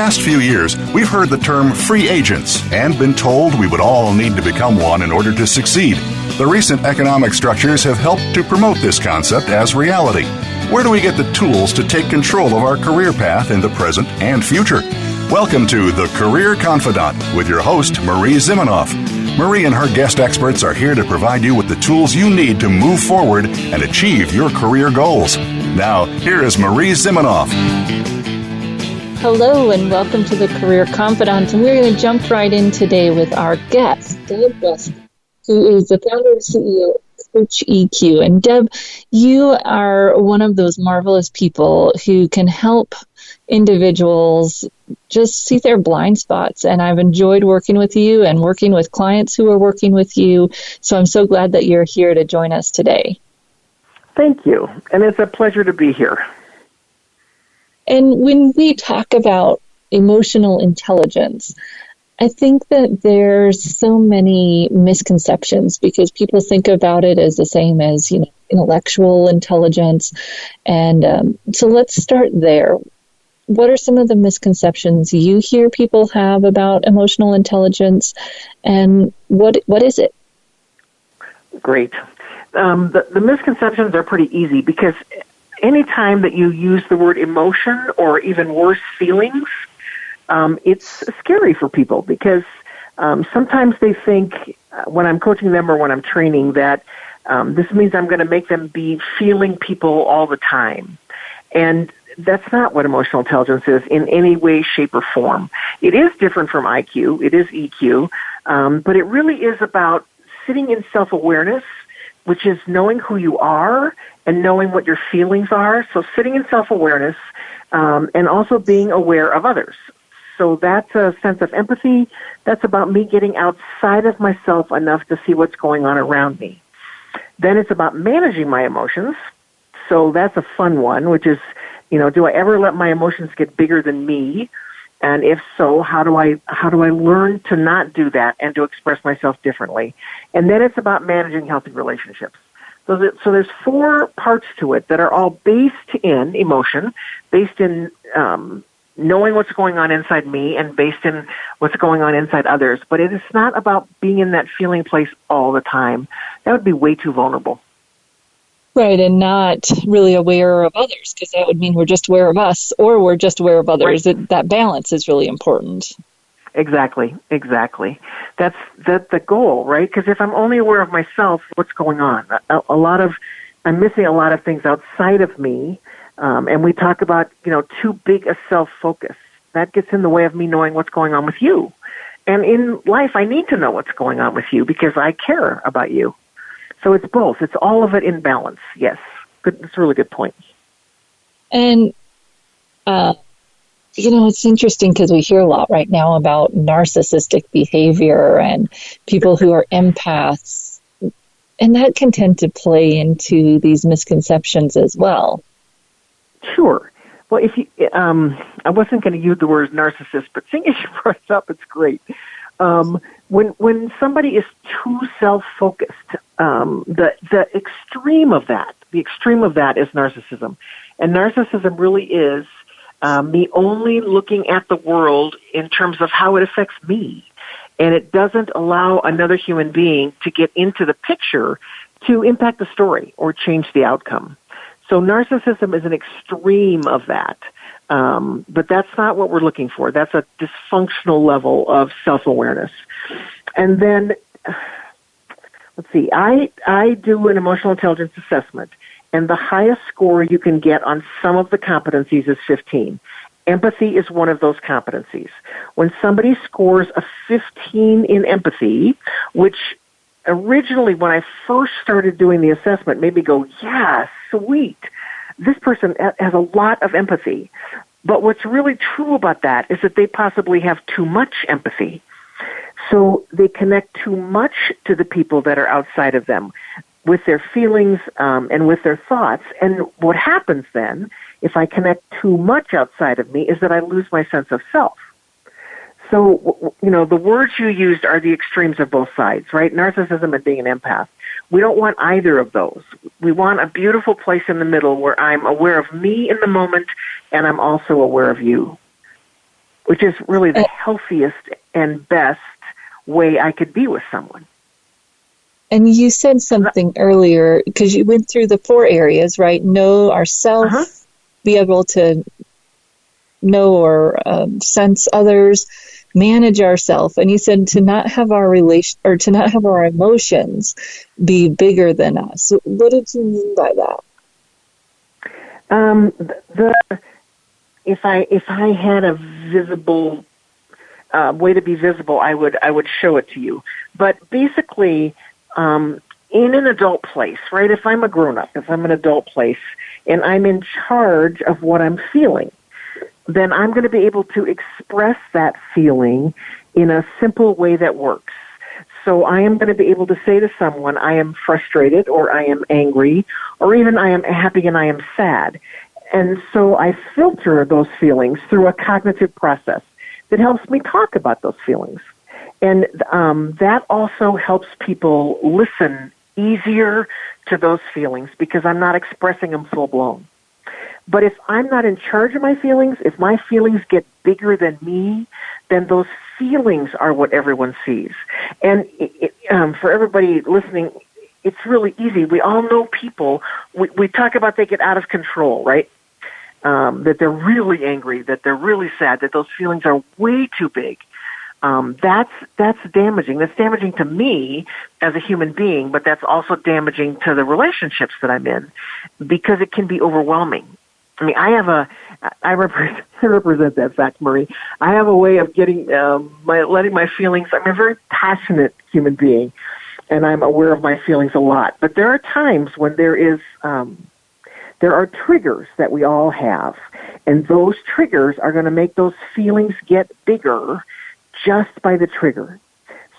past few years, we've heard the term free agents and been told we would all need to become one in order to succeed. The recent economic structures have helped to promote this concept as reality. Where do we get the tools to take control of our career path in the present and future? Welcome to The Career Confidant with your host, Marie Zimenoff. Marie and her guest experts are here to provide you with the tools you need to move forward and achieve your career goals. Now, here is Marie Zimenoff. Hello, and welcome to The Career Confidant. And we're going to jump right in today with our guest, Deborah Westcott, who is the founder and CEO of Coach EQ. And Deb, you are one of those marvelous people who can help individuals just see their blind spots. And I've enjoyed working with you and working with clients who are working with you. So I'm so glad that you're here to join us today. Thank you. And it's a pleasure to be here. And when we talk about emotional intelligence, I think that there's so many misconceptions because people think about it as the same as, intellectual intelligence. And so let's start there. What are some of the misconceptions you hear people have about emotional intelligence, and what is it? Great. The misconceptions are pretty easy because anytime that you use the word emotion or even worse, feelings, it's scary for people because sometimes they think when I'm coaching them or when I'm training that this means I'm going to make them be feeling people all the time. And that's not what emotional intelligence is in any way, shape, or form. It is different from IQ. It is EQ. But it really is about sitting in self-awareness, which is knowing who you are and knowing what your feelings are. So sitting in self-awareness and also being aware of others. So that's a sense of empathy. That's about me getting outside of myself enough to see what's going on around me. Then it's about managing my emotions. So that's a fun one, which is, do I ever let my emotions get bigger than me? And if so, how do I learn to not do that and to express myself differently? And then it's about managing healthy relationships. So there's four parts to it that are all based in emotion, based in knowing what's going on inside me and based in what's going on inside others. But it is not about being in that feeling place all the time. That would be way too vulnerable. Right, and not really aware of others, because that would mean we're just aware of us or we're just aware of others. Right. That balance is really important. Exactly. That's the goal, right? Because if I'm only aware of myself, what's going on? I'm missing a lot of things outside of me, and we talk about, too big a self-focus. That gets in the way of me knowing what's going on with you. And in life, I need to know what's going on with you because I care about you. So it's both. It's all of it in balance. Yes. Good. That's a really good point. And, it's interesting because we hear a lot right now about narcissistic behavior and people who are empaths. And that can tend to play into these misconceptions as well. Sure. Well, if you, I wasn't going to use the word narcissist, but seeing as you brought it up, it's great. When somebody is too self-focused, the extreme of that is narcissism. And narcissism really is me only looking at the world in terms of how it affects me. And it doesn't allow another human being to get into the picture to impact the story or change the outcome. So narcissism is an extreme of that. But that's not what we're looking for. That's a dysfunctional level of self-awareness. And then, let's see, I do an emotional intelligence assessment, and the highest score you can get on some of the competencies is 15. Empathy is one of those competencies. When somebody scores a 15 in empathy, which originally when I first started doing the assessment made me go, yeah, sweet. This person has a lot of empathy. But what's really true about that is that they possibly have too much empathy. So they connect too much to the people that are outside of them with their feelings and with their thoughts. And what happens then, if I connect too much outside of me, is that I lose my sense of self. So, the words you used are the extremes of both sides, right? Narcissism and being an empath. We don't want either of those. We want a beautiful place in the middle where I'm aware of me in the moment and I'm also aware of you. which is really the healthiest and best way I could be with someone. And you said something earlier, because you went through the 4 areas, right? Know ourselves, be able to know or sense others, manage ourselves, and you said to not have our emotions be bigger than us. What did you mean by that? If I had a visible way to be visible, I would show it to you. But basically, in an adult place, right? If I'm a grown-up, if I'm an adult place, and I'm in charge of what I'm feeling, then I'm going to be able to express that feeling in a simple way that works. So I am going to be able to say to someone, I am frustrated, or I am angry, or even I am happy and I am sad. And so I filter those feelings through a cognitive process that helps me talk about those feelings. And that also helps people listen easier to those feelings because I'm not expressing them full-blown. But if I'm not in charge of my feelings, if my feelings get bigger than me, then those feelings are what everyone sees. And for everybody listening, it's really easy. We all know people. We talk about they get out of control, right? That they're really angry, that they're really sad, that those feelings are way too big. That's damaging. That's damaging to me as a human being, but that's also damaging to the relationships that I'm in because it can be overwhelming. I mean, I represent that fact, Marie. I have a way of getting, letting my feelings, I'm a very passionate human being, and I'm aware of my feelings a lot. But there are times when there are triggers that we all have, and those triggers are going to make those feelings get bigger just by the trigger.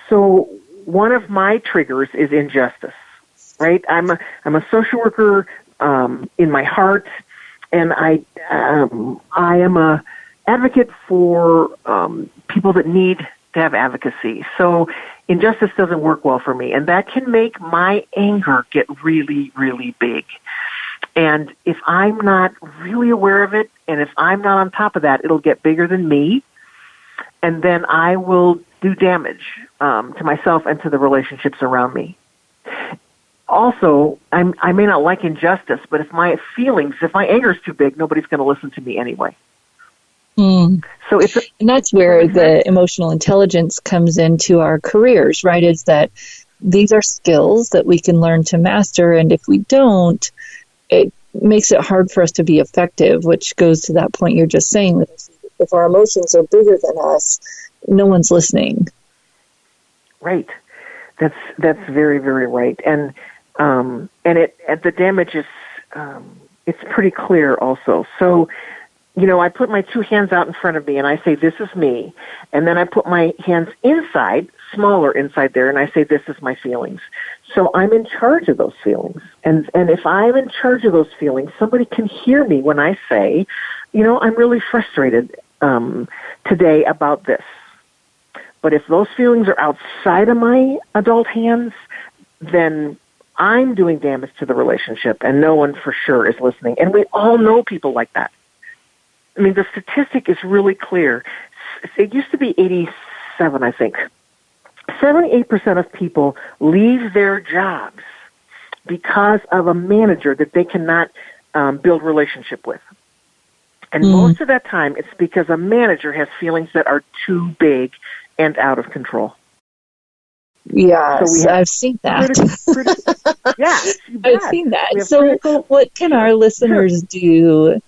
So one of my triggers is injustice, right? I'm a social worker in my heart, and I am a advocate for people that need to have advocacy. So injustice doesn't work well for me, and that can make my anger get really, really big. And if I'm not really aware of it, and if I'm not on top of that, it'll get bigger than me, and then I will do damage to myself and to the relationships around me. Also, I may not like injustice, but if my anger is too big, nobody's going to listen to me anyway. Mm. So and that's where the emotional intelligence comes into our careers, right? Is that these are skills that we can learn to master, and if we don't, it makes it hard for us to be effective, which goes to that point you're just saying, that if our emotions are bigger than us, no one's listening. Right. That's very, very right. And the damage is, it's pretty clear also. So, I put my 2 hands out in front of me and I say, this is me. And then I put my hands inside, smaller inside there, and I say, this is my feelings. So I'm in charge of those feelings. And if I'm in charge of those feelings, somebody can hear me when I say, I'm really frustrated today about this. But if those feelings are outside of my adult hands, then I'm doing damage to the relationship, and no one for sure is listening. And we all know people like that. I mean, the statistic is really clear. It used to be 87, I think. 78% of people leave their jobs because of a manager that they cannot build relationship with. And most of that time, it's because a manager has feelings that are too big and out of control. Yes, so I've seen that. I've seen that. So what can our listeners do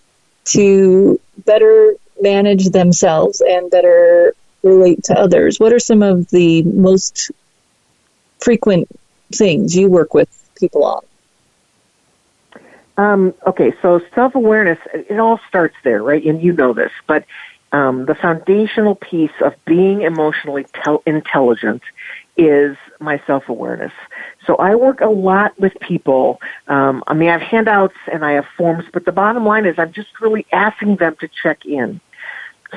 to better manage themselves and better relate to others? What are some of the most frequent things you work with people on? Okay, so self-awareness, it all starts there, right? And you know this, but the foundational piece of being emotionally intelligent is my self-awareness. So I work a lot with people. I have handouts and I have forms, but the bottom line is I'm just really asking them to check in.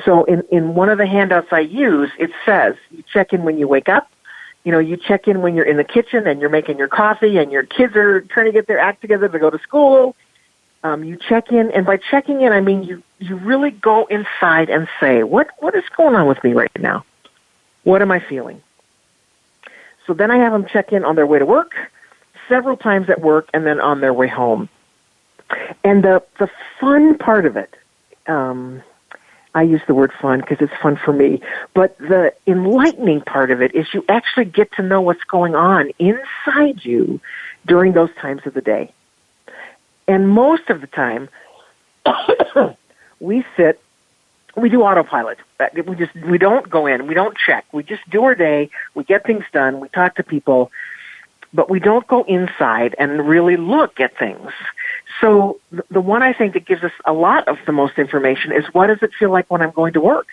So in one of the handouts I use, it says you check in when you wake up. You check in when you're in the kitchen and you're making your coffee and your kids are trying to get their act together to go to school. You check in, and by checking in, I mean you really go inside and say, what is going on with me right now? What am I feeling? So then I have them check in on their way to work, several times at work, and then on their way home. And the fun part of it, I use the word fun because it's fun for me, but the enlightening part of it is you actually get to know what's going on inside you during those times of the day. And most of the time, we do autopilot. We don't go in, we don't check. We just do our day, we get things done, we talk to people, but we don't go inside and really look at things. So the one I think that gives us a lot of the most information is, what does it feel like when I'm going to work?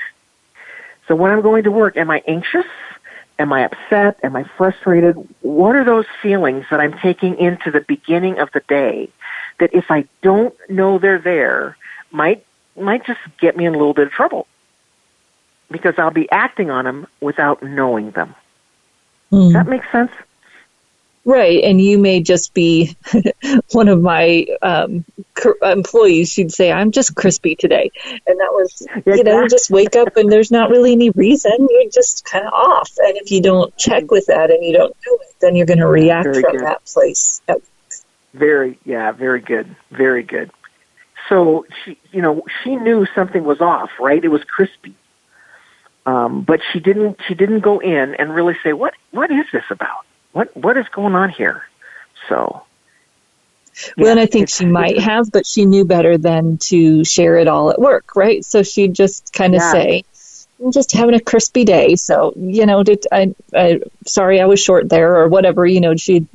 So when I'm going to work, am I anxious? Am I upset? Am I frustrated? What are those feelings that I'm taking into the beginning of the day that if I don't know they're there might just get me in a little bit of trouble because I'll be acting on them without knowing them. Does that make sense? Right, and you may just be one of my employees. She'd say, I'm just crispy today. And that was, you just wake up and there's not really any reason. You're just kind of off. And if you don't check with that and you don't do it, then you're going to react from that place. Very good. Very good. So she knew something was off, right? It was crispy. But she didn't go in and really say, what is this about? What is going on here? So, well, and I think she might have, but she knew better than to share it all at work, right? So she'd just kind of say, I'm just having a crispy day. So, sorry I was short there or whatever, she'd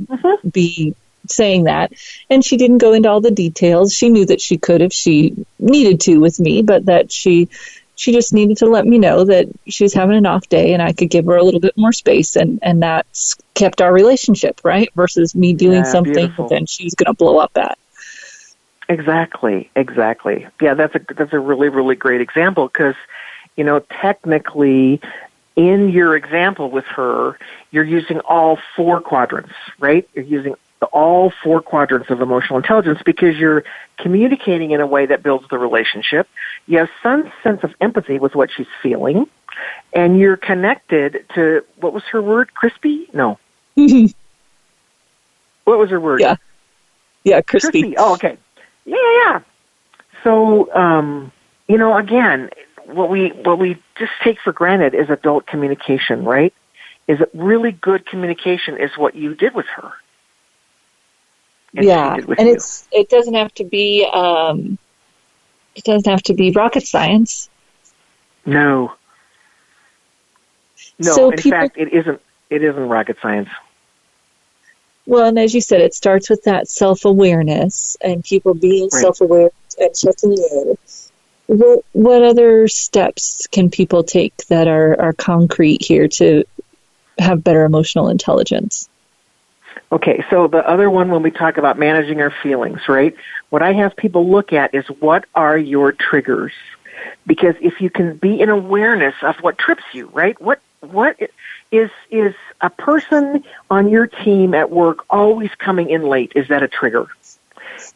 be saying that. And she didn't go into all the details. She knew that she could if she needed to with me, but that she just needed to let me know that she was having an off day and I could give her a little bit more space, and that's kept our relationship, right? Versus me doing something that then she's going to blow up at. Exactly. Yeah, that's a really, really great example because, technically in your example with her, you're using all 4 quadrants, right? You're using all 4 quadrants of emotional intelligence because you're communicating in a way that builds the relationship. You have some sense of empathy with what she's feeling, and you're connected to, what was her word? Crispy? No. What was her word? Yeah, crispy. Oh, okay. Yeah. So, again, what we just take for granted is adult communication, right? Is it really good communication is what you did with her. And it doesn't have to be rocket science. No. So in fact, it isn't rocket science. Well, and as you said, it starts with that self-awareness and people being self-aware and checking in. What other steps can people take that are concrete here to have better emotional intelligence? Okay, so the other one when we talk about managing our feelings, right? What I have people look at is, what are your triggers? Because if you can be in awareness of what trips you, right? What is a person on your team at work always coming in late? Is that a trigger?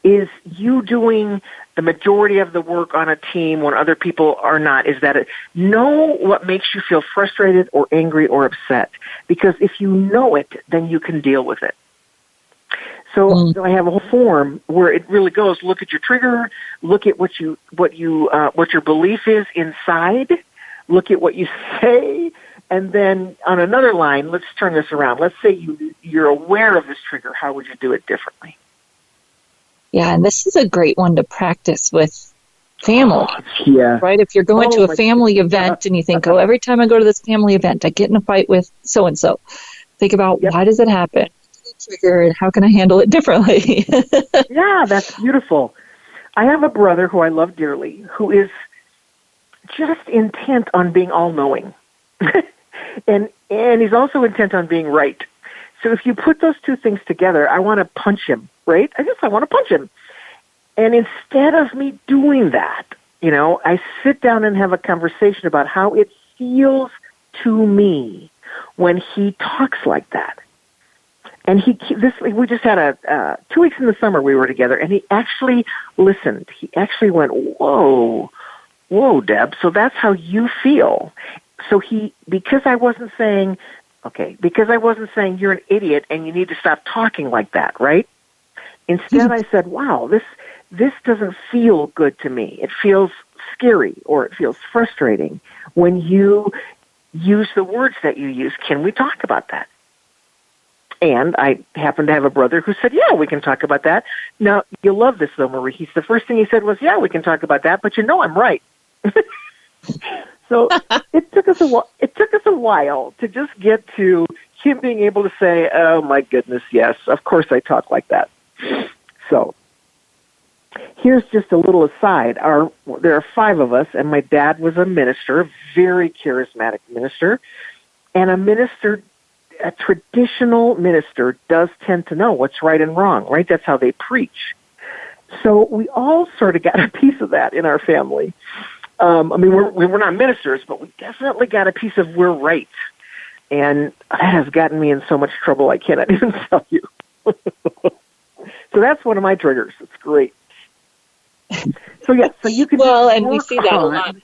Is you doing the majority of the work on a team when other people are not? Is that know what makes you feel frustrated or angry or upset? Because if you know it, then you can deal with it. So I have a whole form where it really goes, look at your trigger, look at what your belief is inside, look at what you say, and then on another line, let's turn this around. Let's say you're aware of this trigger. How would you do it differently? Yeah, and this is a great one to practice with family. Yeah. Right? If you're going to a family event and you think, every time I go to this family event, I get in a fight with so-and-so. Think about why does it happen? Trigger, and how can I handle it differently? Yeah, that's beautiful. I have a brother who I love dearly who is just intent on being all-knowing. and he's also intent on being right. So if you put those two things together, I want to punch him, right? I want to punch him. And instead of me doing that, I sit down and have a conversation about how it feels to me when he talks like that. And we just had 2 weeks in the summer we were together, and he actually listened. He actually went, whoa, Deb, so that's how you feel. So because I wasn't saying you're an idiot and you need to stop talking like that, right? Instead I said, wow, this doesn't feel good to me. It feels scary or it feels frustrating when you use the words that you use. Can we talk about that? And I happen to have a brother who said, yeah, we can talk about that. Now, you'll love this, though, Marie. The first thing he said was, yeah, we can talk about that, but I'm right. So it took us a while to just get to him being able to say, oh, my goodness, yes, of course I talk like that. So here's just a little aside. There are 5 of us, and my dad was a minister, a very charismatic minister, and a traditional minister does tend to know what's right and wrong, right? That's how they preach. So we all sort of got a piece of that in our family. We're not ministers, but we definitely got a piece of we're right. And that has gotten me in so much trouble I cannot even tell you. So that's one of my triggers. It's great. So you can. Well, and we see that a lot of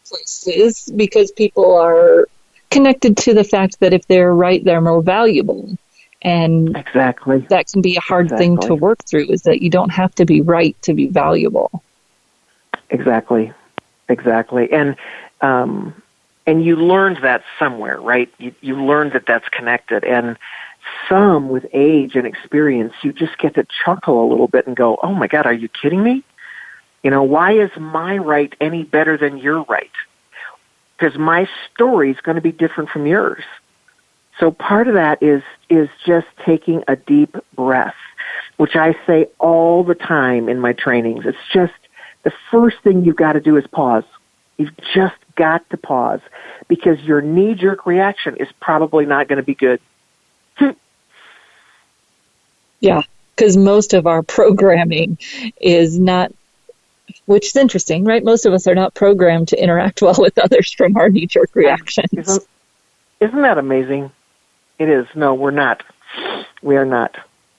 places because people are connected to the fact that if they're right, they're more valuable. And exactly, that can be a hard thing to work through, is that you don't have to be right to be valuable. Exactly. And you learned that somewhere, right? You learned that that's connected. And some with age and experience, you just get to chuckle a little bit and go, oh my God, are you kidding me? Why is my right any better than your right? Because my story is going to be different from yours. So part of that is just taking a deep breath, which I say all the time in my trainings. It's just the first thing you've got to do is pause. You've just got to pause because your knee-jerk reaction is probably not going to be good. Yeah, because most of our programming is not, which is interesting, right? Most of us are not programmed to interact well with others from our knee-jerk reactions. Isn't that amazing? It is. No, we're not. We are not.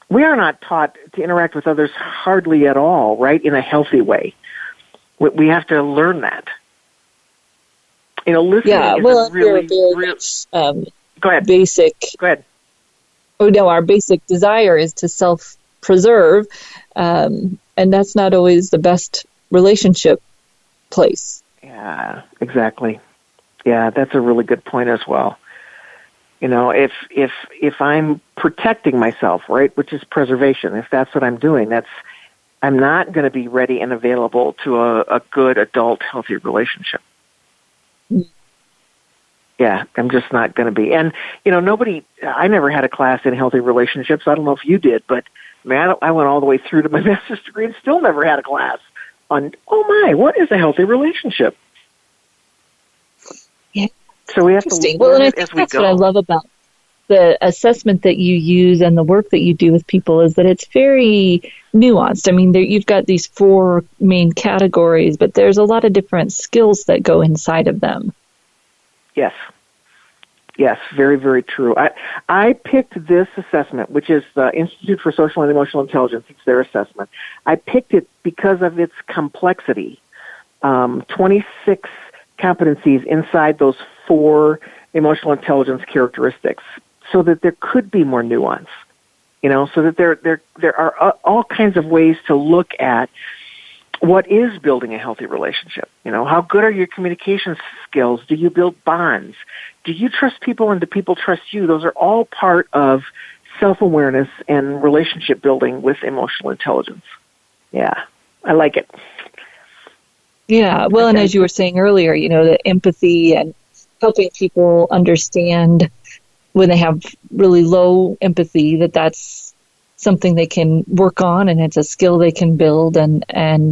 We are not taught to interact with others hardly at all, right, in a healthy way. We have to learn that. Listening is really go ahead. Basic. Go ahead. Oh, no, our basic desire is to self-preserve, and that's not always the best relationship place. Yeah, exactly. Yeah, that's a really good point as well. If I'm protecting myself, right, which is preservation, if that's what I'm doing, I'm not going to be ready and available to a good adult, healthy relationship. Yeah, I'm just not going to be. And, I never had a class in healthy relationships. I don't know if you did, but I went all the way through to my master's degree and still never had a class on, what is a healthy relationship? Yeah. So we have to learn it as we go. That's what I love about the assessment that you use and the work that you do with people is that it's very nuanced. I mean, you've got these 4 main categories, but there's a lot of different skills that go inside of them. Yes, very, very true. I picked this assessment, which is the Institute for Social and Emotional Intelligence. It's their assessment. I picked it because of its complexity. 26 competencies inside those 4 emotional intelligence characteristics, so that there could be more nuance. So that there are all kinds of ways to look at what is building a healthy relationship. How good are your communication skills? Do you build bonds? Do you trust people and do people trust you? Those are all part of self-awareness and relationship building with emotional intelligence. Yeah, I like it. Yeah, well, and as you were saying earlier, the empathy and helping people understand when they have really low empathy that's something they can work on and it's a skill they can build. And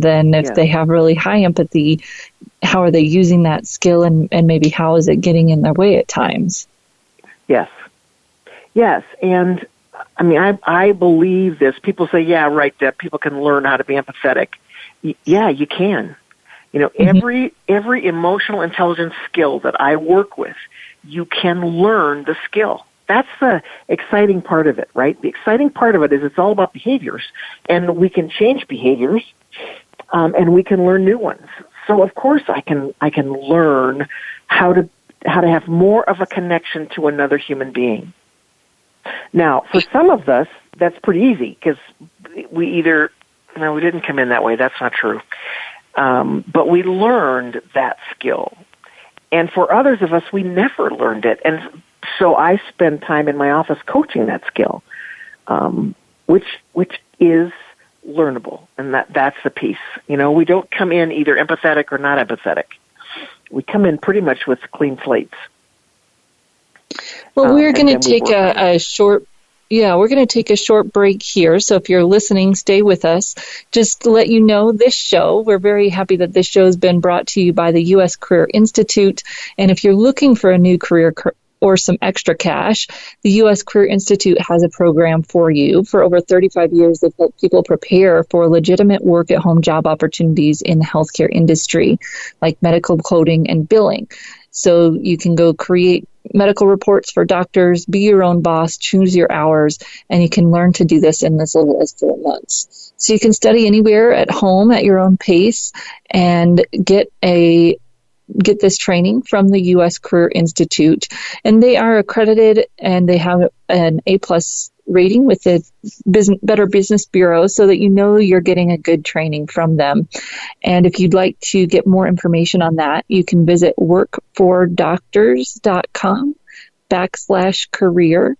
then if they have really high empathy, how are they using that skill and maybe how is it getting in their way at times? Yes. And I mean, I believe this. People say, yeah, right, that people can learn how to be empathetic. Yeah, you can. Every emotional intelligence skill that I work with, you can learn the skill. That's the exciting part of it, right? The exciting part of it is it's all about behaviors, and we can change behaviors, and we can learn new ones. So of course I can learn how to have more of a connection to another human being. Now, for some of us, that's pretty easy because we didn't come in that way. That's not true. But we learned that skill. And for others of us, we never learned it. And so I spend time in my office coaching that skill, which is learnable. And that's the piece. We don't come in either empathetic or not empathetic. We come in pretty much with clean slates. Well, we're going to take a short break here. So if you're listening, stay with us. Just to let you know, this show, we're very happy that this show has been brought to you by the U.S. Career Institute. And if you're looking for a new career or some extra cash, the U.S. Career Institute has a program for you. For over 35 years, they've helped people prepare for legitimate work-at-home job opportunities in the healthcare industry, like medical coding and billing. So you can go create medical reports for doctors, be your own boss, choose your hours, and you can learn to do this in as little as 4 months. So you can study anywhere at home at your own pace and get this training from the U.S. Career Institute. And they are accredited, and they have an A+ rating with the Better Business Bureau, so that you know you're getting a good training from them. And if you'd like to get more information on that, you can visit workfordoctors.com/career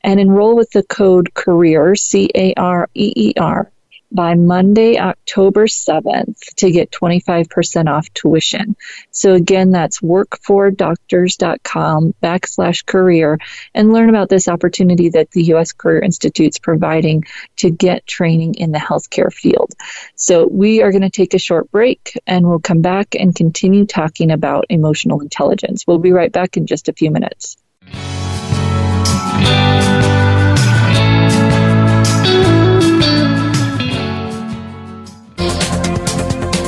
and enroll with the code CAREER, CAREER, by Monday, October 7th to get 25% off tuition. So again, that's workfordoctors.com/career and learn about this opportunity that the U.S. Career Institute's providing to get training in the healthcare field. So we are going to take a short break, and we'll come back and continue talking about emotional intelligence. We'll be right back in just a few minutes.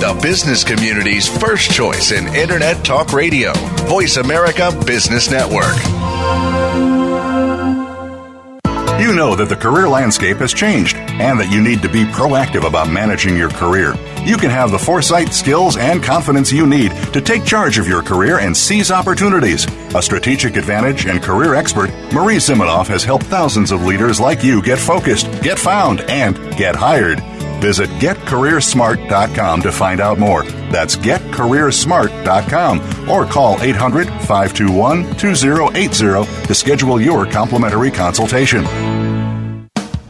The business community's first choice in Internet Talk Radio. Voice America Business Network. You know that the career landscape has changed and that you need to be proactive about managing your career. You can have the foresight, skills, and confidence you need to take charge of your career and seize opportunities. A strategic advantage and career expert, Marie Zimenoff has helped thousands of leaders like you get focused, get found, and get hired. Visit getcareersmart.com to find out more. That's getcareersmart.com or call 800-521-2080 to schedule your complimentary consultation.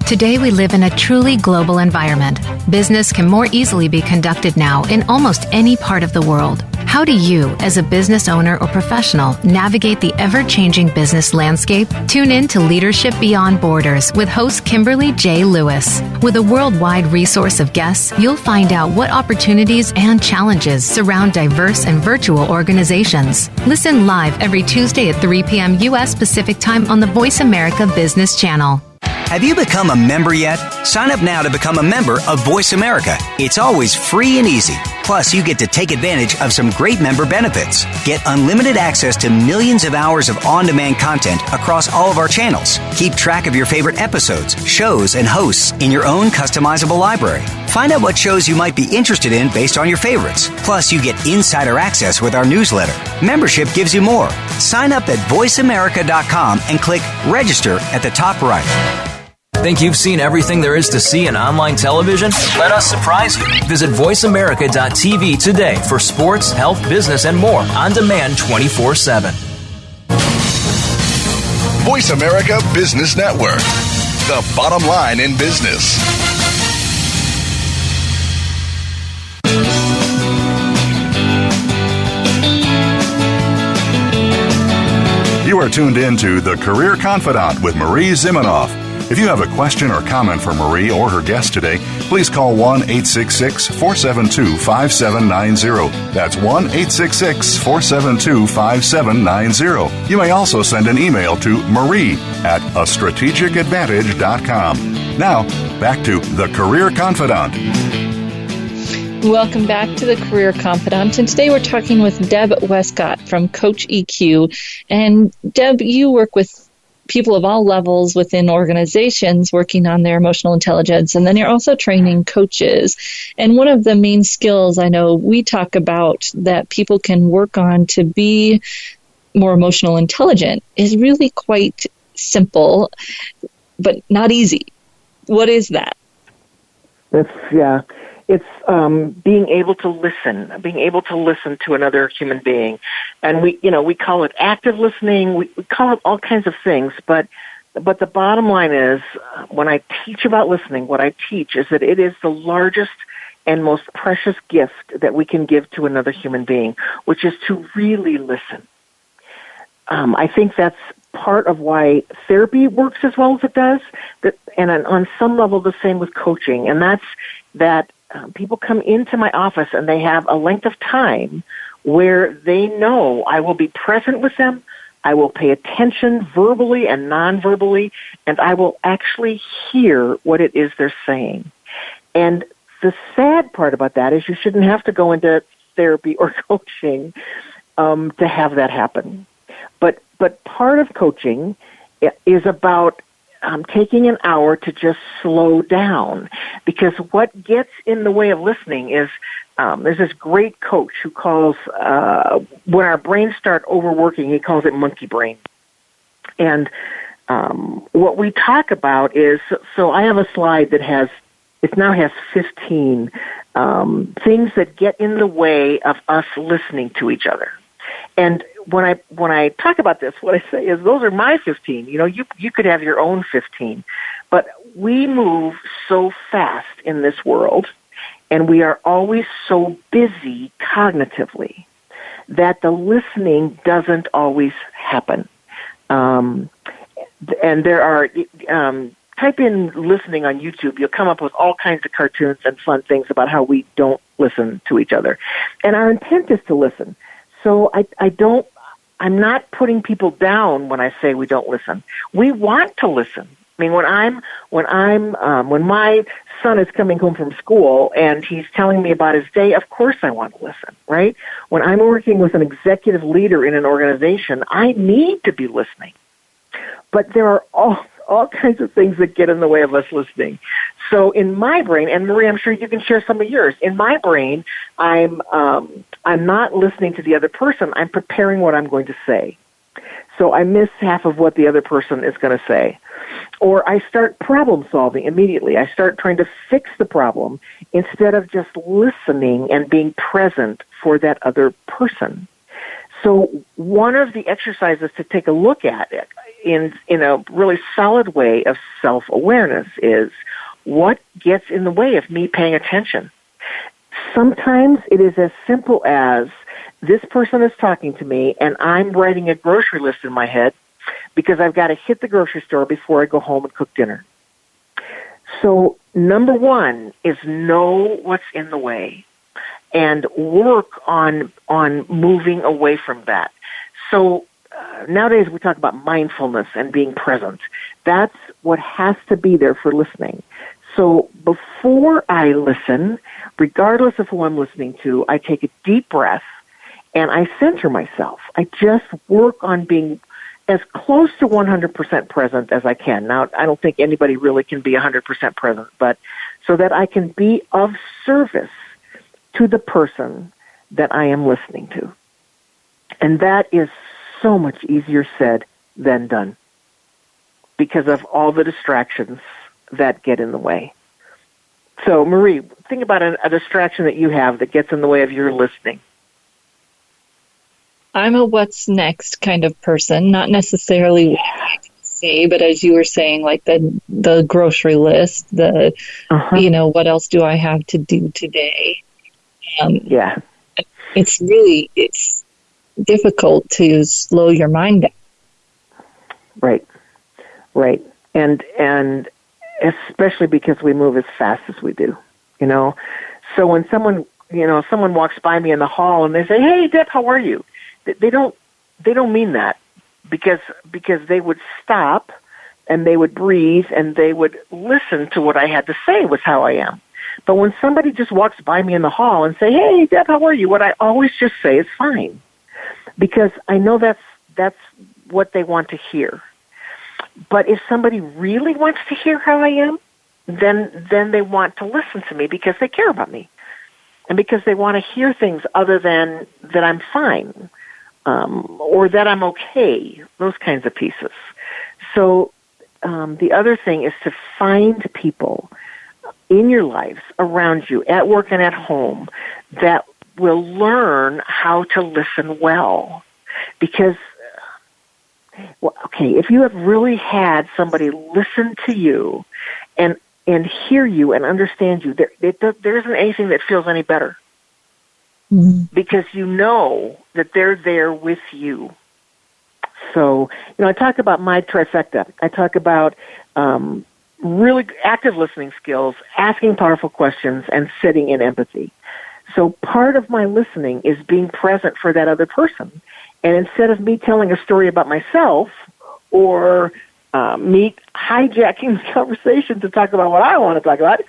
Today we live in a truly global environment. Business can more easily be conducted now in almost any part of the world. How do you, as a business owner or professional, navigate the ever-changing business landscape? Tune in to Leadership Beyond Borders with host Kimberly J. Lewis. With a worldwide resource of guests, you'll find out what opportunities and challenges surround diverse and virtual organizations. Listen live every Tuesday at 3 p.m. U.S. Pacific Time on the Voice America Business Channel. Have you become a member yet? Sign up now to become a member of Voice America. It's always free and easy. Plus, you get to take advantage of some great member benefits. Get unlimited access to millions of hours of on-demand content across all of our channels. Keep track of your favorite episodes, shows, and hosts in your own customizable library. Find out what shows you might be interested in based on your favorites. Plus, you get insider access with our newsletter. Membership gives you more. Sign up at voiceamerica.com and click Register at the top right. Think you've seen everything there is to see in online television? Let us surprise you. Visit voiceamerica.tv today for sports, health, business, and more on demand 24/7. Voice America Business Network. The bottom line in business. You are tuned in to The Career Confidant with Marie Zimenoff. If you have a question or comment for Marie or her guest today, please call 1-866-472-5790. That's 1-866-472-5790. You may also send an email to marie@astrategicadvantage.com. Now, back to The Career Confidant. Welcome back to The Career Confidant. And today we're talking with Deb Westcott from Coach EQ. And Deb, you work with people of all levels within organizations working on their emotional intelligence. And then you're also training coaches. And one of the main skills I know we talk about that people can work on to be more emotional intelligent is really quite simple, but not easy. What is that? It's being able to listen to another human being. And we call it active listening, we call it all kinds of things, but the bottom line is, when I teach about listening, what I teach is that it is the largest and most precious gift that we can give to another human being, which is to really listen. I think that's part of why therapy works as well as it does, and on some level the same with coaching, and that's that people come into my office and they have a length of time where they know I will be present with them, I will pay attention verbally and non-verbally, and I will actually hear what it is they're saying. And the sad part about that is you shouldn't have to go into therapy or coaching to have that happen. But part of coaching is about taking an hour to just slow down, because what gets in the way of listening is there's this great coach who calls when our brains start overworking, he calls it monkey brain. And what we talk about is, so I have a slide that now has 15 things that get in the way of us listening to each other. And when I talk about this, what I say is those are my 15. You could have your own 15. But we move so fast in this world, and we are always so busy cognitively that the listening doesn't always happen. And there are, type in listening on YouTube, you'll come up with all kinds of cartoons and fun things about how we don't listen to each other. And our intent is to listen. So I'm not putting people down when I say we don't listen. We want to listen. I mean, when my son is coming home from school and he's telling me about his day, of course I want to listen, right? When I'm working with an executive leader in an organization, I need to be listening. But there are all kinds of things that get in the way of us listening. So in my brain, and Marie, I'm sure you can share some of yours. In my brain, I'm not listening to the other person. I'm preparing what I'm going to say. So I miss half of what the other person is going to say. Or I start problem solving immediately. I start trying to fix the problem instead of just listening and being present for that other person. So one of the exercises to take a look at it in a really solid way of self-awareness is, what gets in the way of me paying attention? Sometimes it is as simple as this person is talking to me and I'm writing a grocery list in my head because I've got to hit the grocery store before I go home and cook dinner. So number one is know what's in the way and work on moving away from that. So nowadays we talk about mindfulness and being present. That's what has to be there for listening. So before I listen, regardless of who I'm listening to, I take a deep breath and I center myself. I just work on being as close to 100% present as I can. Now, I don't think anybody really can be 100% present, but so that I can be of service to the person that I am listening to. And that is so much easier said than done because of all the distractions that get in the way. So, Marie, think about a distraction that you have that gets in the way of your listening. I'm a what's next kind of person, not necessarily what I can say, but as you were saying, like the grocery list, what else do I have to do today? It's difficult to slow your mind down. Right. And especially because we move as fast as we do, So when someone walks by me in the hall and they say, "Hey, Deb, how are you?" They don't mean that because they would stop and they would breathe and they would listen to what I had to say was how I am. But when somebody just walks by me in the hall and say, "Hey, Deb, how are you?" what I always just say is fine, because I know that's what they want to hear. But if somebody really wants to hear how I am, then they want to listen to me because they care about me. And because they want to hear things other than that I'm fine, or that I'm okay, those kinds of pieces. So the other thing is to find people in your lives, around you, at work and at home, that will learn how to listen well. Because, if you have really had somebody listen to you and hear you and understand you, there isn't anything that feels any better. Mm-hmm. Because you know that they're there with you. So, I talk about my trifecta. I talk about really active listening skills, asking powerful questions, and sitting in empathy. So part of my listening is being present for that other person. And instead of me telling a story about myself or me hijacking the conversation to talk about what I want to talk about,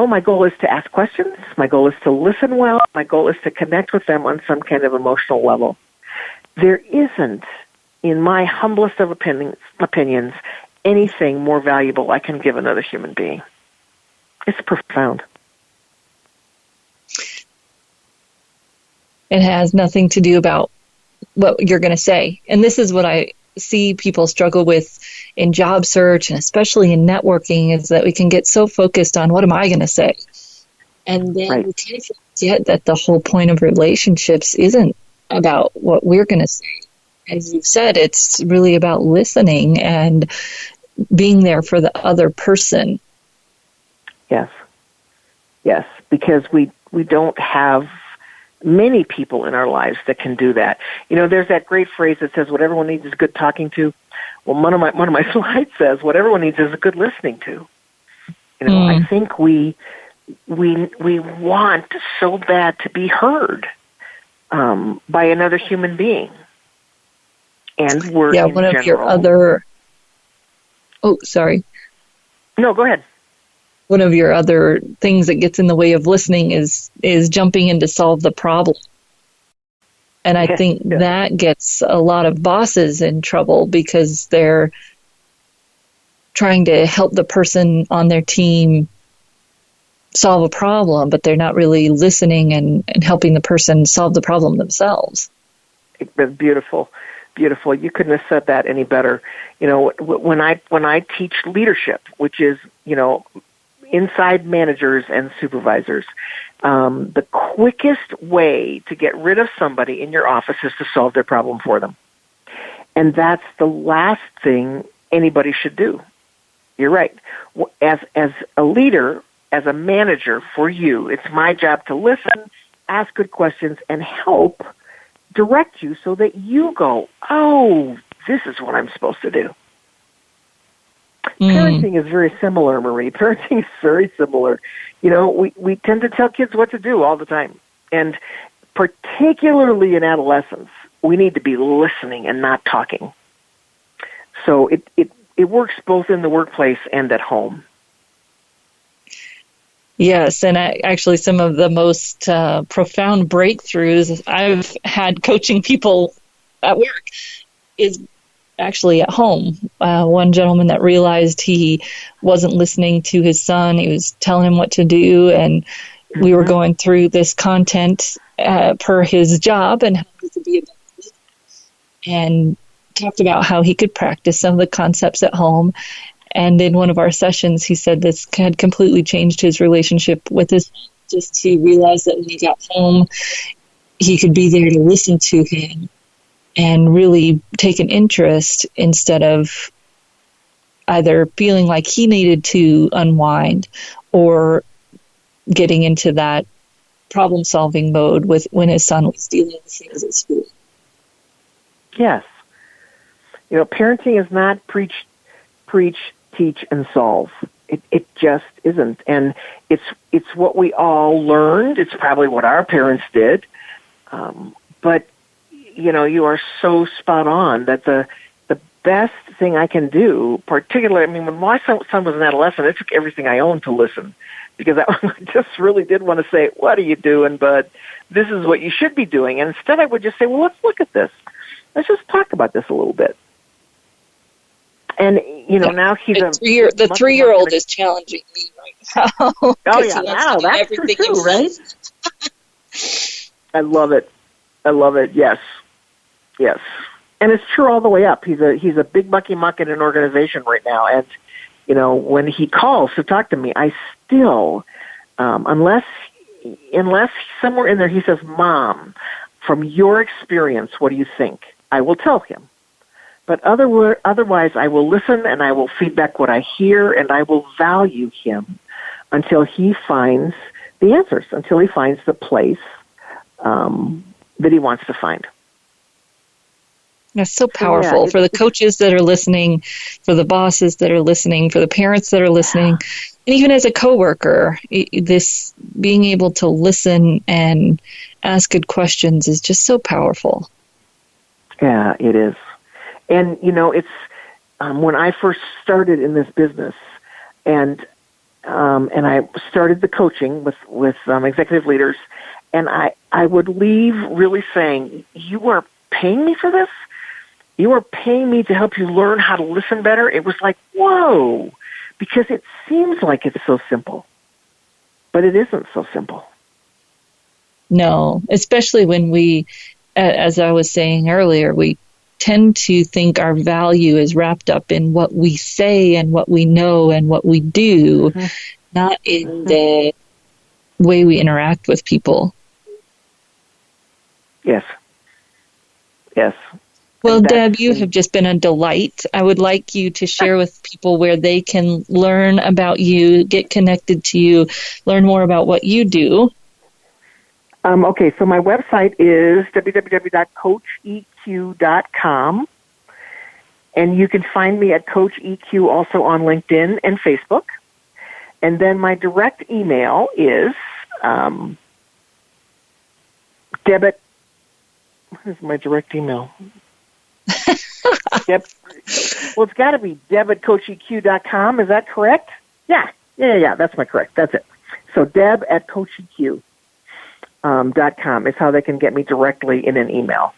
my goal is to ask questions. My goal is to listen well. My goal is to connect with them on some kind of emotional level. There isn't, in my humblest of opinions, anything more valuable I can give another human being. It's profound. It has nothing to do about what you're going to say. And this is what I see people struggle with in job search and especially in networking, is that we can get so focused on what am I going to say? And then we kind of forget that the whole point of relationships isn't about what we're going to say. As you've said, it's really about listening and being there for the other person. Yes, because we don't have many people in our lives that can do that. There's that great phrase that says, what everyone needs is good talking to. Well, one of my slides says, what everyone needs is a good listening to. I think we want so bad to be heard by another human being. And we're in one of general, your other... Oh, sorry. No, go ahead. One of your other things that gets in the way of listening is jumping in to solve the problem. And I think that gets a lot of bosses in trouble because they're trying to help the person on their team solve a problem, but they're not really listening and helping the person solve the problem themselves. Beautiful. Beautiful. You couldn't have said that any better. When I teach leadership, which is, inside managers and supervisors, the quickest way to get rid of somebody in your office is to solve their problem for them. And that's the last thing anybody should do. You're right. As a leader, as a manager for you, it's my job to listen, ask good questions, and help direct you so that you go, oh, this is what I'm supposed to do. Parenting is very similar, Marie. Parenting is very similar. We tend to tell kids what to do all the time. And particularly in adolescence, we need to be listening and not talking. So it works both in the workplace and at home. Yes, and actually some of the most profound breakthroughs I've had coaching people at work is actually at home. One gentleman that realized he wasn't listening to his son, he was telling him what to do, and we were going through this content per his job and how he could be a better leader, and talked about how he could practice some of the concepts at home. And in one of our sessions, he said this had completely changed his relationship with his son, just to realize that when he got home, he could be there to listen to him and really take an interest instead of either feeling like he needed to unwind or getting into that problem-solving mode with when his son was dealing with things at school. Yes. Parenting is not preach, teach, and solve. It just isn't. And it's what we all learned. It's probably what our parents did. But, you are so spot on that the best thing I can do, particularly, when my son was an adolescent, it took everything I owned to listen. Because I just really did want to say, what are you doing, bud? This is what you should be doing. And instead I would just say, well, let's look at this. Let's just talk about this a little bit. And, now he's the 3-year-old is challenging me right now. Oh, yeah, now that's true too, right? I love it. Yes. And it's true all the way up. He's a big mucky muck in an organization right now. And, when he calls to talk to me, I still, unless somewhere in there he says, Mom, from your experience, what do you think? I will tell him. But otherwise, I will listen and I will feedback what I hear, and I will value him until he finds the answers, until he finds the place that he wants to find. That's so powerful for the coaches that are listening, for the bosses that are listening, for the parents that are listening, and even as a coworker, this being able to listen and ask good questions is just so powerful. Yeah, it is. And, it's when I first started in this business, and I started the coaching with executive leaders, and I would leave really saying, you are paying me for this? You are paying me to help you learn how to listen better? It was like, whoa, because it seems like it's so simple, but it isn't so simple. No, especially when we, as I was saying earlier, we tend to think our value is wrapped up in what we say and what we know and what we do, not in the way we interact with people. Yes. Well, Deb, you have just been a delight. I would like you to share with people where they can learn about you, get connected to you, learn more about what you do. Okay, so my website is www.coacheq.com, and you can find me at Coach EQ also on LinkedIn and Facebook. And then my direct email is What is my direct email? Well, it's got to be deb@coacheq.com. Is that correct? Yeah, that's correct. That's it. So deb@coacheq.com is how they can get me directly in an email.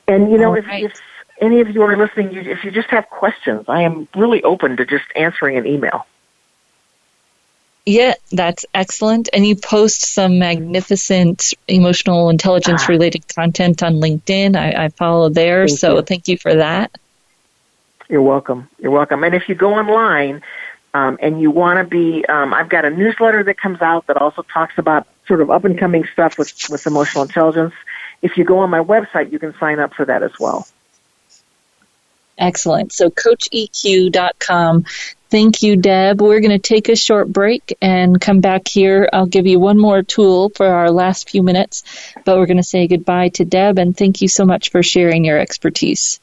And, if any of you are listening, if you just have questions, I am really open to just answering an email. Yeah, that's excellent. And you post some magnificent emotional intelligence-related content on LinkedIn. I follow there, thank you for that. You're welcome. And if you go online and you want to be, I've got a newsletter that comes out that also talks about sort of up-and-coming stuff with emotional intelligence. If you go on my website, you can sign up for that as well. Excellent. So CoachEQ.com. Thank you, Deb. We're going to take a short break and come back here. I'll give you one more tool for our last few minutes, but we're going to say goodbye to Deb, and thank you so much for sharing your expertise.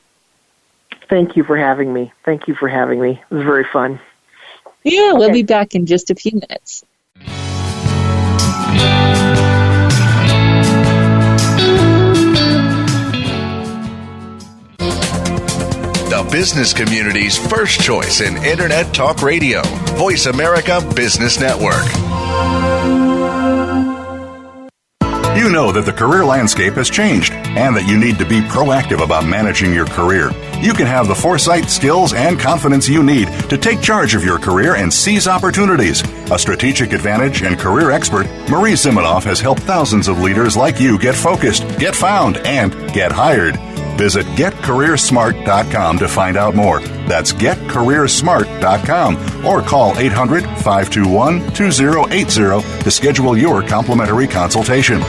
Thank you for having me. It was very fun. Yeah, We'll be back in just a few minutes. The business community's first choice in Internet Talk Radio. Voice America Business Network. You know that the career landscape has changed and that you need to be proactive about managing your career. You can have the foresight, skills, and confidence you need to take charge of your career and seize opportunities. A strategic advantage and career expert, Marie Zimenoff has helped thousands of leaders like you get focused, get found, and get hired. Visit getcareersmart.com to find out more. That's getcareersmart.com or call 800-521-2080 to schedule your complimentary consultation.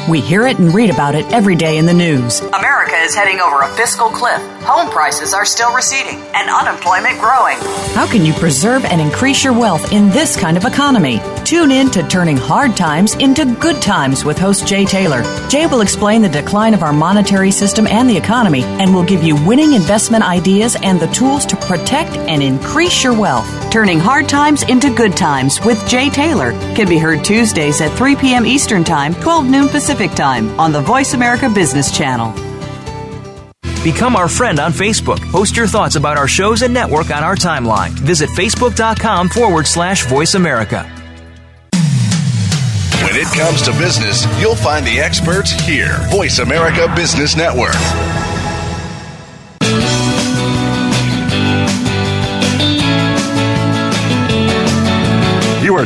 We hear it and read about it every day in the news. America is heading over a fiscal cliff. Home prices are still receding and unemployment growing. How can you preserve and increase your wealth in this kind of economy? Tune in to Turning Hard Times into Good Times with host Jay Taylor. Jay will explain the decline of our monetary system and the economy and will give you winning investment ideas and the tools to protect and increase your wealth. Turning Hard Times into Good Times with Jay Taylor can be heard Tuesdays at 3 p.m. Eastern Time, 12 noon Pacific Time on the Voice America Business Channel. Become our friend on Facebook. Post your thoughts about our shows and network on our timeline. Visit Facebook.com/Voice America. When it comes to business, you'll find the experts here. Voice America Business Network.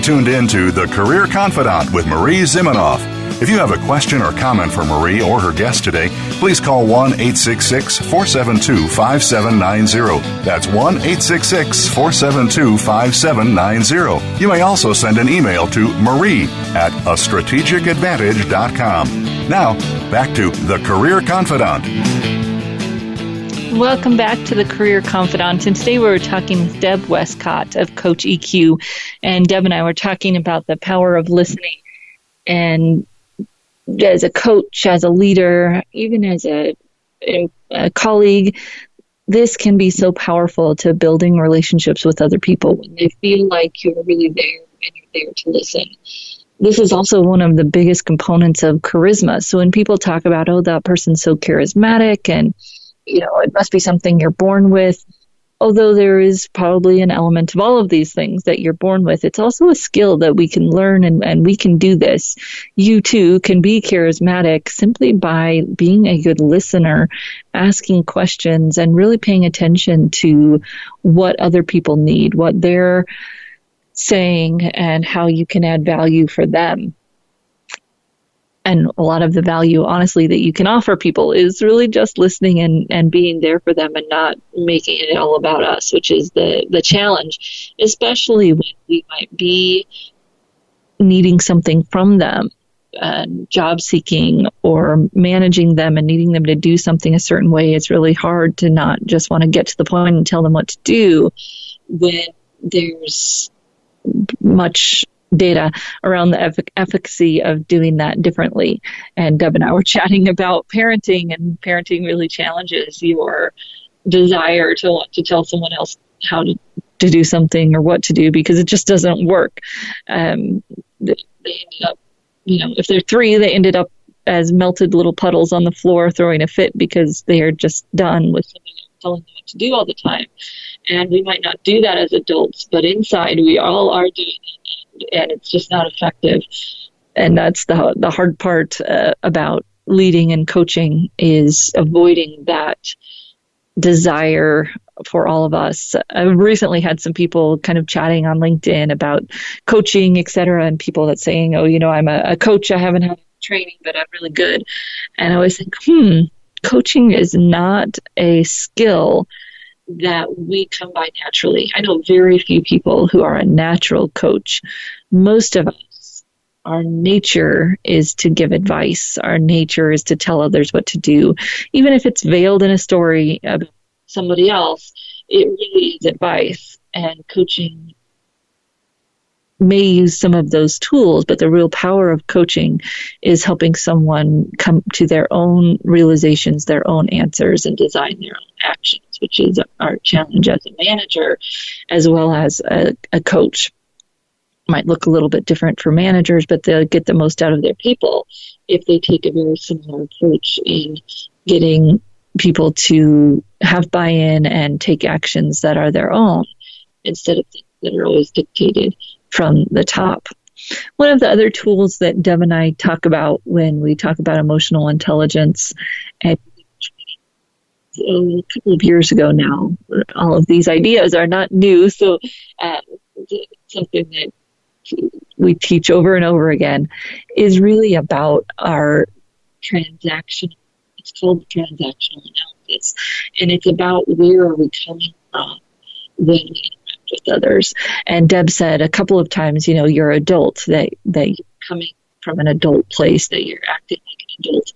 tuned in to The Career Confidant with Marie Zimenoff. If you have a question or comment for Marie or her guest today, please call 1-866-472-5790. That's 1-866-472-5790. You may also send an email to marie@astrategicadvantage.com. Now, back to The Career Confidant. Welcome back to the Career Confidant, and today we're talking with Deb Westcott of Coach EQ, and Deb and I were talking about the power of listening, and as a coach, as a leader, even as a colleague, this can be so powerful to building relationships with other people when they feel like you're really there and you're there to listen. This is also one of the biggest components of charisma. So when people talk about, oh, that person's so charismatic and it must be something you're born with. Although there is probably an element of all of these things that you're born with, it's also a skill that we can learn, and we can do this. You too can be charismatic simply by being a good listener, asking questions, and really paying attention to what other people need, what they're saying, and how you can add value for them. And a lot of the value, honestly, that you can offer people is really just listening and being there for them and not making it all about us, which is the challenge, especially when we might be needing something from them, job seeking or managing them and needing them to do something a certain way. It's really hard to not just want to get to the point and tell them what to do when there's much data around the efficacy of doing that differently. And Deb and I were chatting about parenting, and parenting really challenges your desire to want to tell someone else how to do something or what to do, because it just doesn't work. They ended up, if they're 3, they ended up as melted little puddles on the floor throwing a fit because they are just done with somebody else telling them what to do all the time. And we might not do that as adults, but inside we all are doing it. And it's just not effective. And that's the hard part about leading and coaching, is avoiding that desire for all of us. I've recently had some people kind of chatting on LinkedIn about coaching, et cetera, and people that saying, oh, I'm a coach, I haven't had training, but I'm really good. And I always think, coaching is not a skill that we come by naturally. I know very few people who are a natural coach. Most of us, our nature is to give advice. Our nature is to tell others what to do. Even if it's veiled in a story about somebody else, it really is advice. And coaching may use some of those tools, but the real power of coaching is helping someone come to their own realizations, their own answers, and design their own actions, which is our challenge as a manager as well as a coach. Might look a little bit different for managers, but they'll get the most out of their people if they take a very similar approach in getting people to have buy-in and take actions that are their own instead of things that are always dictated from the top. One of the other tools that Deb and I talk about when we talk about emotional intelligence, and a couple of years ago now, all of these ideas are not new, so something that we teach over and over again, is really about our transactional, it's called transactional analysis, and it's about where are we coming from when we interact with others. And Deb said a couple of times, you're adult, that you're coming from an adult place, that you're acting like an adult.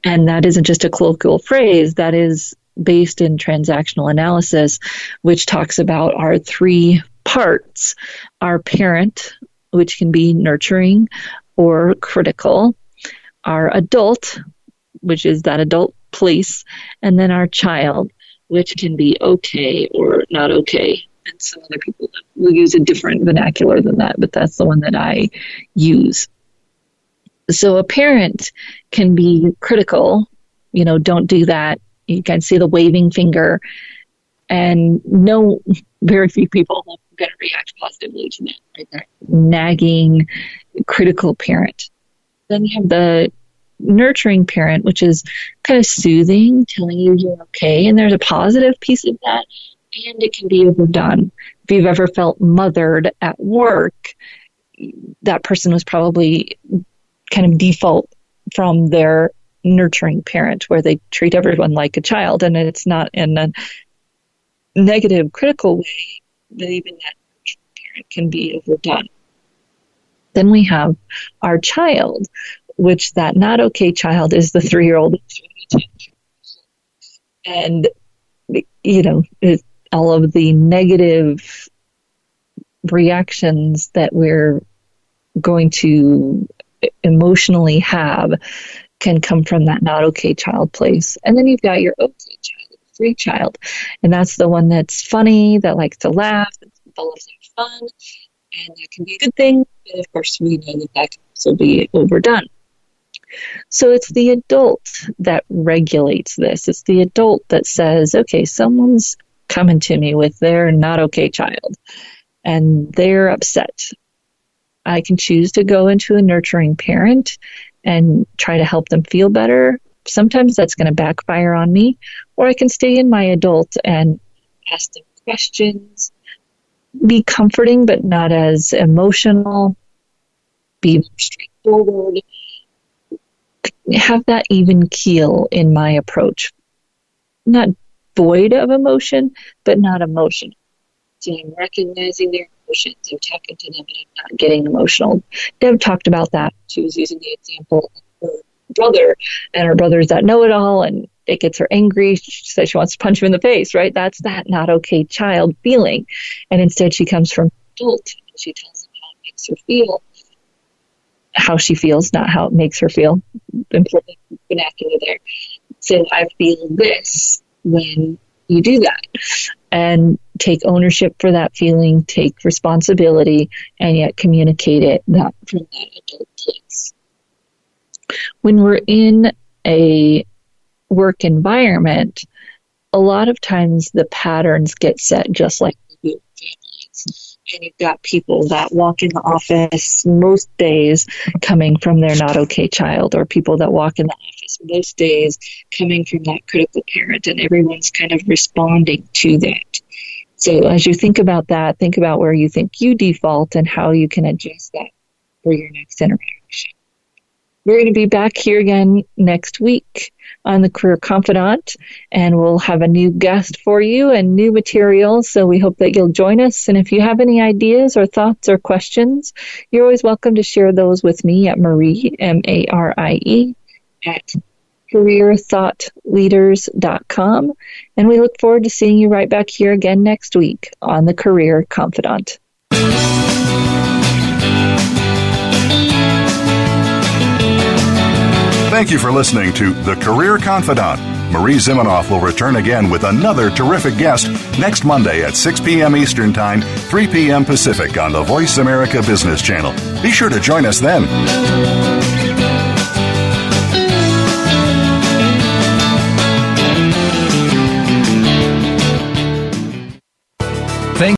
And that isn't just a colloquial phrase, that is based in transactional analysis, which talks about our 3 parts: our parent, which can be nurturing or critical, our adult, which is that adult place, and then our child, which can be okay or not okay. And some other people will use a different vernacular than that, but that's the one that I use. So a parent can be critical, don't do that. You can see the waving finger, and very few people are going to react positively to that, right? That nagging, critical parent. Then you have the nurturing parent, which is kind of soothing, telling you you're okay, and there's a positive piece of that, and it can be overdone. If you've ever felt mothered at work, that person was probably kind of default from their nurturing parent, where they treat everyone like a child, and it's not in a negative, critical way, but even that nurturing parent can be overdone. Then we have our child, which that not okay child is the 3-year-old. And, all of the negative reactions that we're going to emotionally have can come from that not okay child place. And then you've got your okay child, free child. And that's the one that's funny, that likes to laugh, that's full of fun. And that can be a good thing. But of course, we know that can also be overdone. So it's the adult that regulates this. It's the adult that says, okay, someone's coming to me with their not okay child, and they're upset. I can choose to go into a nurturing parent and try to help them feel better. Sometimes that's going to backfire on me. Or I can stay in my adult and ask them questions, be comforting but not as emotional, be more straightforward, have that even keel in my approach. Not void of emotion, but not emotional. So I'm recognizing their emotions, I'm talking to them, but I'm not getting emotional. Deb talked about that. She was using the example of her brother, and her brother's that know-it-all, and it gets her angry. She says she wants to punch him in the face, right? That's that not okay child feeling. And instead she comes from adult, and she tells them how it makes her feel. How she feels, not how it makes her feel. Important vernacular there. So I feel this when you do that. And take ownership for that feeling, take responsibility, and yet communicate it from that adult place. When we're in a work environment, a lot of times the patterns get set just like we do in families. And you've got people that walk in the office most days coming from their not okay child, or people that walk in the office most days coming from that critical parent, and everyone's kind of responding to that. So as you think about that, think about where you think you default and how you can adjust that for your next interaction. We're going to be back here again next week on the Career Confidant, and we'll have a new guest for you and new material, so we hope that you'll join us. And if you have any ideas or thoughts or questions, you're always welcome to share those with me at Marie, M-A-R-I-E, at careerthoughtleaders.com. And we look forward to seeing you right back here again next week on the Career Confidant. Thank you for listening to The Career Confidant. Marie Zimenoff will return again with another terrific guest next Monday at 6 p.m. Eastern Time, 3 p.m. Pacific on the Voice America Business Channel. Be sure to join us then.